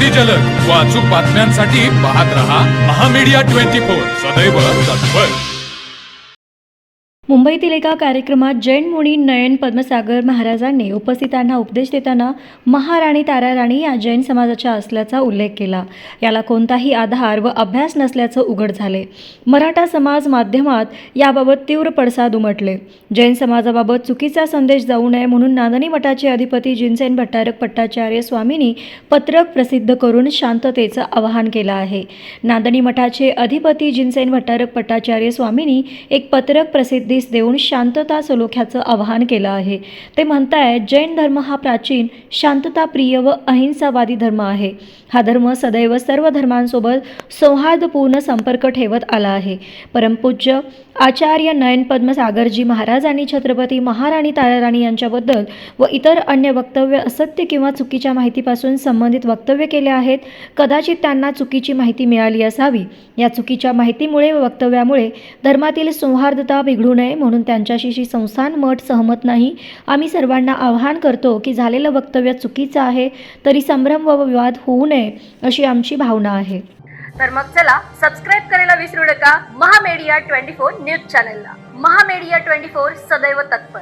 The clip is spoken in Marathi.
अगदी जलद व अचूक बातम्यांसाठी पाहत रहा महामीडिया 24 सदैव तत्पर। मुंबईतील एका कार्यक्रमात जैन मुनी नयन पद्मसागर महाराजांनी उपस्थितांना उपदेश देताना महाराणी ताराराणी या जैन समाजाच्या असल्याचा उल्लेख केला। याला कोणताही आधार व अभ्यास नसल्याचं उघड झाले। मराठा समाज माध्यमात याबाबत तीव्र पडसाद उमटले। जैन समाजाबाबत चुकीचा संदेश जाऊ नये म्हणून नांदणी मठाचे अधिपती जिनसेन भट्टारक पट्टाचार्य स्वामींनी पत्रक प्रसिद्ध करून शांततेचं आवाहन केलं आहे। नांदणी मठाचे अधिपती जिनसेन भट्टारक पट्टाचार्य स्वामींनी एक पत्रक प्रसिद्धीस देऊन शांतता सलोख्याचं आवाहन केलं आहे। ते म्हणतायत, जैन धर्म हा प्राचीन, शांतताप्रिय व अहिंसावादी धर्म आहे। हा धर्म सदैव सर्व धर्मांसोबत सौहार्दपूर्ण संपर्क ठेवत आला आहे। परमपूज्य आचार्य नयन पद्मसागरजी महाराजांनी छत्रपती महाराणी ताराराणी यांच्याबद्दल व इतर अन्य वक्तव्य असत्य किंवा चुकीच्या माहितीपासून संबंधित वक्तव्य केले आहेत। कदाचित त्यांना चुकीची माहिती मिळाली असावी। या चुकीच्या माहितीमुळे व वक्तव्यामुळे धर्मातील सौहार्दता बिघडू नये म्हणून त्यांच्याशी संस्थान मठ सहमत नाही। आम्ही सर्वांना आवाहन करतो की झालेलं वक्तव्य चुकीचं आहे, तरी संभ्रम व विवाद होऊ नये अशी आमची भावना आहे। तर मग चला सबस्क्राईब करायला विसरू नका महामीडिया 24 न्यूज चॅनलला। महामीडिया 24 सदैव तत्पर।